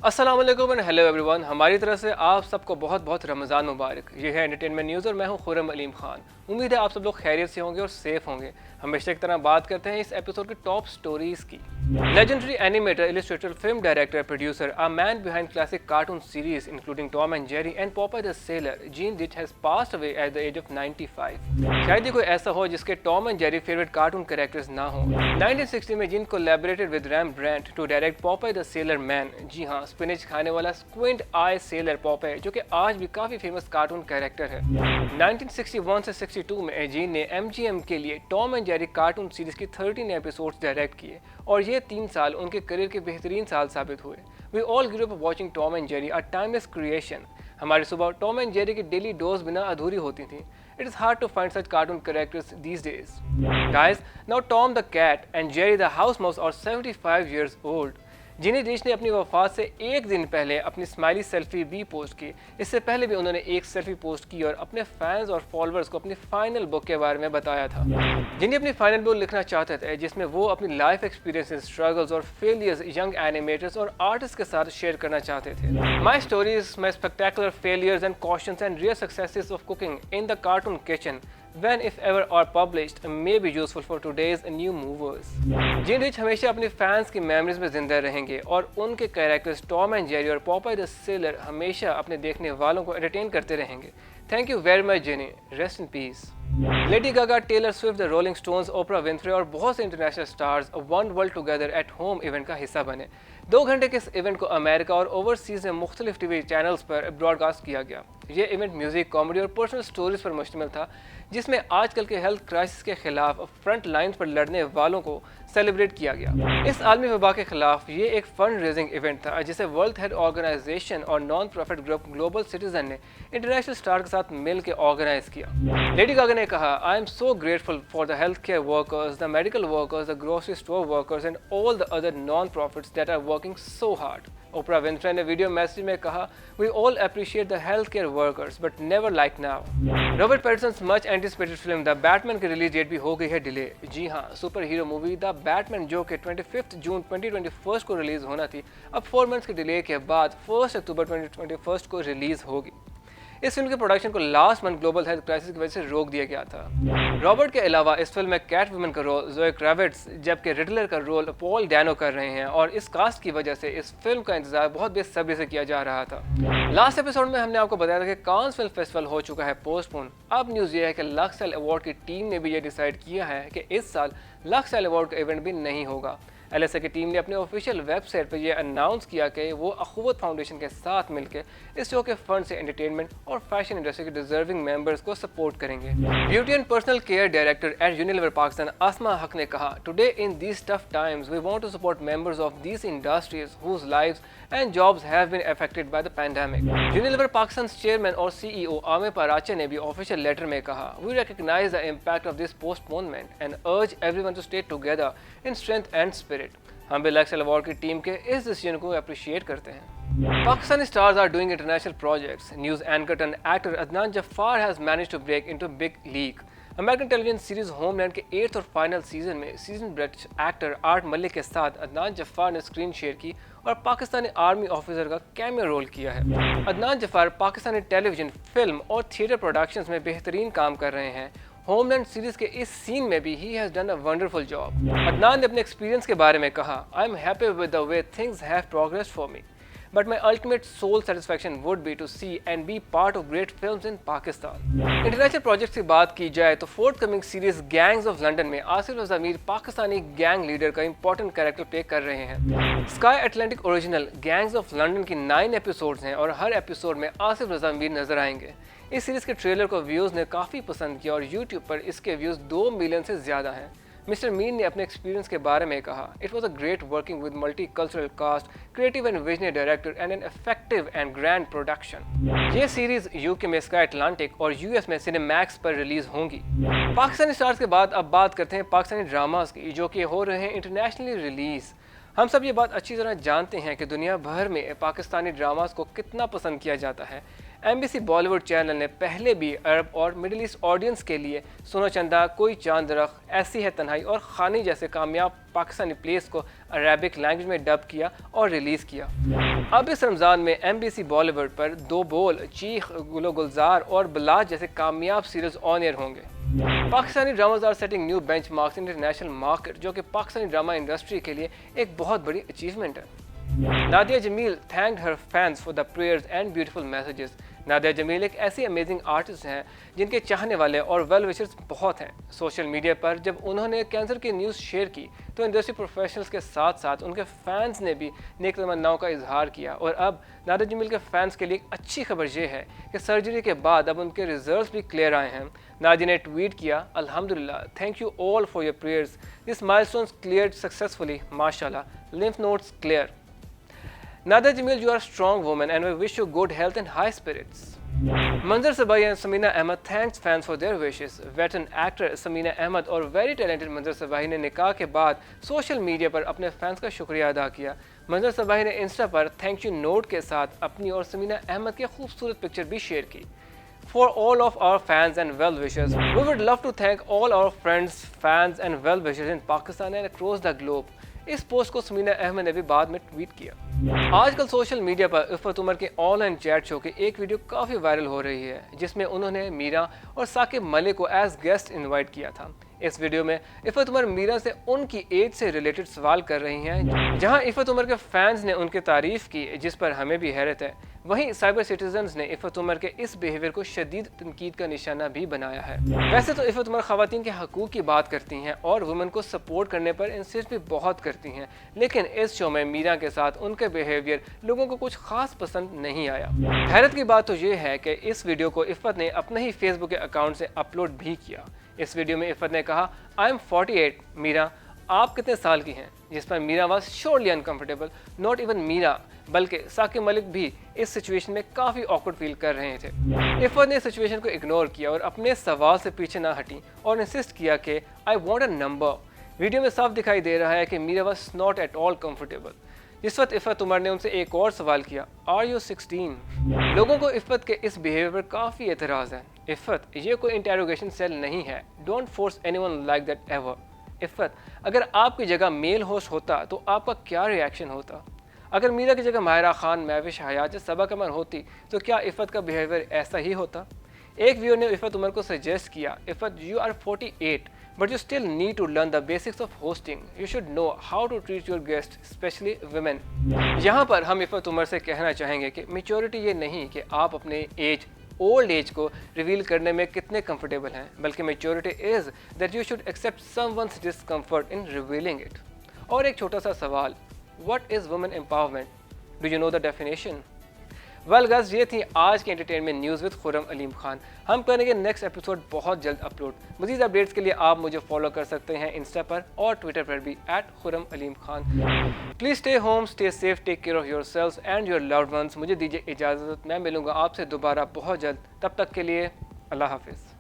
अस्सलाम वालेकुम and hello everyone. हमारी तरफ से आप सबको बहुत बहुत रमज़ान मुबारक। ये है एंटरटेनमेंट न्यूज़ और मैं हूं खुर्रम अलीम खान। उम्मीद है आप सब लोग खैरियत से होंगे और सेफ होंगे। हमेशा की तरह बात करते हैं इस एपिसोड के टॉप स्टोरीज की। Legendary animator, illustrator, film director, producer, a man behind classic cartoon series including Tom and Jerry and Popeye the Sailor, Gene Deitch has passed away at the age of 95। शायद ही कोई ऐसा हो जिसके Tom and Jerry favourite cartoon characters ना हो। 1960 में Gene collaborated with Rembrandt to direct Popeye the Sailor Man. जी हाँ, स्पिनच खाने वाला स्क्विंट आई सेलर पॉपाई, जो कि आज भी काफी फेमस कार्टून कैरेक्टर है। 1961 से 62 में जीन ने एमजीएम के लिए Tom and Jerry cartoon series की 13 एपिसोड्स डायरेक्ट किए और ये 3 साल उनके करियर के बेहतरीन साल साबित हुए। We all grew up watching Tom and Jerry, a timeless creation. हमारी सुबह टॉम एंड जेरी की डेली डोज बिना अधूरी होती थी। It is hard to find such cartoon characters these days. Guys, now Tom the cat and Jerry the house mouse are 75 years old. जिनी रिच ने अपनी वफात से एक दिन पहले अपनी स्माइली सेल्फी भी पोस्ट की। इससे पहले भी उन्होंने एक सेल्फी पोस्ट की और अपने फैंस और फॉलोअर्स को अपनी फाइनल बुक के बारे में बताया था। जिनी अपनी फाइनल बुक लिखना चाहते थे जिसमें वो अपनी लाइफ एक्सपीरियंसेस, स्ट्रगल्स और फेलियर्स यंग एनिमेटर्स और आर्टिस्ट के साथ शेयर करना चाहते थे। My stories, my spectacular failures and cautions and real successes of cooking in the cartoon kitchen when if ever are published may be useful for today's new movers. जिन रिच हमेशा अपनी फैंस की मेमोरीज में जिंदा रहेंगे और उनके कैरेक्टर्स टॉम एंड जेरी और पॉपाई द सेलर हमेशा अपने देखने वालों को एंटरटेन करते रहेंगे। Thank you very much Gene, rest in peace. Lady Gaga, Taylor Swift, the Rolling Stones, Oprah Winfrey और बहुत से international stars One World Together at Home event का हिस्सा बने। 2 घंटे के इस इवेंट को अमेरिका और ओवरसीज में मुख्तलिफ टीवी चैनल्स पर ब्रॉडकास्ट किया गया। ये इवेंट म्यूजिक, कॉमेडी और पर्सनल स्टोरीज पर मुश्तमिल था, जिसमें आजकल के हेल्थ क्राइसिस के खिलाफ फ्रंट लाइन्स पर लड़ने वालों को सेलिब्रेट किया गया। इस आलमी वबा के खिलाफ ये एक फंड रेजिंग इवेंट था जिसे वर्ल्ड हेल्थ ऑर्गेनाइजेशन और non profit group global citizen ने इंटरनेशनल स्टार के साथ मिल के ऑर्गेनाइज किया। लेडी गागा ने कहा, I am so grateful for the health care workers, the medical workers, the grocery store workers and all the other non profits that are working so hard. Oprah Winfrey ने video message में कहा, we all appreciate the health care workers but never like now. Robert Pattinson's much anticipated film the Batman की release date भी हो गई है delay. जी हाँ, super hero movie the Batman जो कि 25 जून 2021 को रिलीज होना थी, अब 4 मंथ्स के डिले के बाद 1 अक्टूबर 2021 को रिलीज होगी। इस फिल्म के प्रोडक्शन को last month global health crisis की वजह से रोक दिया गया था। रॉबर्ट के अलावा इस फिल्म में कैट वुमन का रोल ज़ोए क्रेविट्स जबकि रिडलर का रोल पॉल डैनो कर रहे हैं और इस कास्ट की वजह से इस फिल्म का इंतजार बहुत बेसब्री से किया जा रहा था। लास्ट एपिसोड में हमने आपको बताया था कि कांस फिल्म फेस्टिवल हो चुका है पोस्टपोन। अब न्यूज़ ये है कि लक्सएल अवार्ड की टीम ने भी ये डिसाइड किया है कि इस साल लक्सएल अवार्ड का इवेंट भी नहीं होगा। एलएसए की टीम ने अपने ऑफिशियल वेबसाइट पर यह अनाउंस किया कि वो अखुवत फाउंडेशन के साथ मिलकर इस शो के फंड से एंटरटेनमेंट और फैशन इंडस्ट्री के डिजर्विंग मेंबर्स को सपोर्ट करेंगे। Beauty and personal care director at Unilever Pakistan Asma Haq ने कहा, today in these tough times we want to support members of these industries whose lives and jobs have been affected by the pandemic. Unilever Pakistan chairman और CEO Aamir Paracha ने भी official letter में कहा, we recognise the impact of this postponement and urge everyone to stay together in strength and spirit. हम भी लक्सएल award की team के इस डिसीजन को अप्रिशिएट करते हैं। Pakistani stars are doing international projects. News anchor and actor Adnan Jaffar has managed to break into big league. American television series homeland के 8th और फाइनल सीजन में season British actor art Malik के साथ अदनान जफ़ार ने screen share की और Pakistani army officer का cameo role किया है। अदनान जफ़ार पाकिस्तानी टेलीविजन, फिल्म और थिएटर प्रोडक्शंस में बेहतरीन काम कर रहे हैं। होमलैंड सीरीज के इस सीन में भी he has done a wonderful job. Adnan ने अपने एक्सपीरियंस के बारे में कहा, I am happy with the way things have progressed for me but my ultimate soul satisfaction would be to see and be part of great films in Pakistan. International projects की बात की जाए तो forthcoming series Gangs of London में Asif Zameer Pakistani gang leader का important character play कर रहे हैं। Sky Atlantic original gangs of London की 9 एपिसोड्स हैं और हर एपिसोड में आसिफ ज़मीर नजर आएंगे। इस सीरीज के ट्रेलर को व्यूज़ ने काफ़ी पसंद किया और यूट्यूब पर इसके व्यूज़ 2 मिलियन से ज़्यादा हैं। मिस्टर मीन ने अपने एक्सपीरियंस के बारे में कहा, it was a great working with multi cultural cast, creative and visionary director and an effective and grand production. ये सीरीज यूके में स्काई अटलांटिक और यूएस में सिनेमैक्स पर रिलीज होंगी। पाकिस्तानी स्टार्स के बाद अब बात करते हैं पाकिस्तानी ड्रामास की जो कि हो रहे हैं इंटरनेशनली रिलीज। हम सब ये बात अच्छी तरह जानते हैं कि दुनिया भर में पाकिस्तानी ड्रामास को कितना पसंद किया जाता है। एमबीसी बॉलीवुड चैनल ने पहले भी अरब और मिडिल ईस्ट ऑडियंस के लिए सोना चंदा, कोई चांद रख, ऐसी है तन्हाई और खानी जैसे कामयाब पाकिस्तानी प्लेस को अरेबिक लैंग्वेज में डब किया और रिलीज़ किया। अब इस रमज़ान में एमबीसी बॉलीवुड पर दो बोल, चीख, गुलो गुलजार और बलाज जैसे कामयाब सीरीज ऑन एयर होंगे। Pakistani dramas are setting new benchmarks in international market, जो कि पाकिस्तानी ड्रामा इंडस्ट्री के लिए एक बहुत बड़ी अचीवमेंट है। Nadia Jameel thanked her fans for the prayers and beautiful messages. Nadia Jameel एक ऐसी अमेजिंग आर्टिस्ट हैं जिनके चाहने वाले और वेल विशर्स बहुत हैं। सोशल मीडिया पर जब उन्होंने कैंसर की न्यूज़ शेयर की तो इंडस्ट्री प्रोफेशनल्स के साथ साथ उनके फैंस ने भी नेक तमन्नाओं का इजहार किया। और अब नादिया जमील के फैंस के लिए एक अच्छी खबर ये है कि सर्जरी के बाद अब उनके रिजल्ट्स भी क्लियर आए हैं। नादिया ने ट्वीट किया, अल्हम्दुलिल्लाह, thank you all for your prayers, this milestones cleared successfully, माशाल्लाह, lymph nodes clear. Nadia Jamil, you are a strong woman and we wish you good health and high spirits. Manzar Sabai and Samina Ahmed thanks fans for their wishes. Veteran actor Samina Ahmed और very talented मंजर सबाही ने निकाह के बाद social media पर अपने fans का शुक्रिया अदा किया। मंजर सबाही ने इंस्टा पर थैंक यू नोट के साथ अपनी और समीना अहमद की खूबसूरत पिक्चर भी शेयर की। For all of our fans and well wishers, we would love to thank all our friends, fans and well wishers in Pakistan and across the globe. इस post को समीना अहमद ने भी बाद में ट्वीट किया। आजकल सोशल मीडिया पर इफ़त उमर के ऑनलाइन चैट शो की एक वीडियो काफ़ी वायरल हो रही है, जिसमें उन्होंने मीरा और साकिब मलिक को एज गेस्ट इनवाइट किया था। इस वीडियो में इफ़त उमर मीरा से उनकी एज से रिलेटेड सवाल कर रही हैं, जहां इफ़त उमर के फैंस ने उनकी तारीफ़ की, जिस पर हमें भी हैरत है। वहीं साइबर सिटीजन्स ने इफ़त उमर के इस बिहेवियर को शदीद तनकीद का निशाना भी बनाया है। वैसे तो इफ़त उमर ख़वातीन के हकूक़ की बात करती हैं और वुमेन को सपोर्ट करने पर इंसिस्ट भी बहुत करती हैं, लेकिन इस शो में मीरा के साथ उनके बिहेवियर लोगों को कुछ खास पसंद नहीं आया। हैरत की बात तो ये है कि इस वीडियो को इफ़त ने अपने ही फेसबुक के अकाउंट से अपलोड भी किया। इस वीडियो में इफ़त ने कहा, आई एम 48, मीरा आप कितने साल की हैं, जिस पर Meera was surely uncomfortable. Not even Meera बल्कि साकिब मलिक भी इस सिचुएशन में काफ़ी ऑकवर्ड फील कर रहे थे। इफ़त ने सिचुएशन को इग्नोर किया और अपने सवाल से पीछे ना हटी और इंसिस्ट किया कि I want a number. Video में साफ दिखाई दे रहा है कि Meera was not at all comfortable. इस वक्त इफ़त उमर ने उनसे एक और सवाल किया, आर यू 16? लोगों को इफ़त के इस बिहेवियर पर काफ़ी एतराज़ है। इफ़त, ये कोई इंटेरोगेशन सेल नहीं है, don't force anyone like that ever. Iffat, अगर आपकी जगह मेल होस्ट होता तो आपका क्या रिएक्शन होता? अगर मीरा की जगह माहिरा खान, महविश हयात या सबा कमर होती तो क्या इफ़त का बिहेवियर ऐसा ही होता? एक व्यूअर ने इफ़त उमर को सजेस्ट किया, Iffat, you are 48 but you still need to learn the basics of hosting. You should know how to treat your guests, especially women. यहाँ पर हम इफ़त उमर से कहना चाहेंगे कि मेच्योरिटी ये नहीं कि आप अपने ओल्ड एज को रिवील करने में कितने कंफर्टेबल हैं, बल्कि maturity is that you should accept someone's discomfort in revealing it. और एक छोटा सा सवाल, what is women empowerment? Do you know the definition? Well guys, ये थी आज की entertainment news with Khurram Aleem Khan. हम करेंगे नेक्स्ट एपिसोड बहुत जल्द अपलोड। मज़ीद अपडेट्स के लिए आप मुझे फॉलो कर सकते हैं इंस्टा पर और ट्विटर पर भी @Khurram Aleem Khan. Please stay home, stay safe, take care of yourselves and your loved ones. मुझे दीजिए इजाज़त, मैं मिलूँगा आपसे दोबारा बहुत जल्द। तब तक के लिए अल्लाह हाफिज़।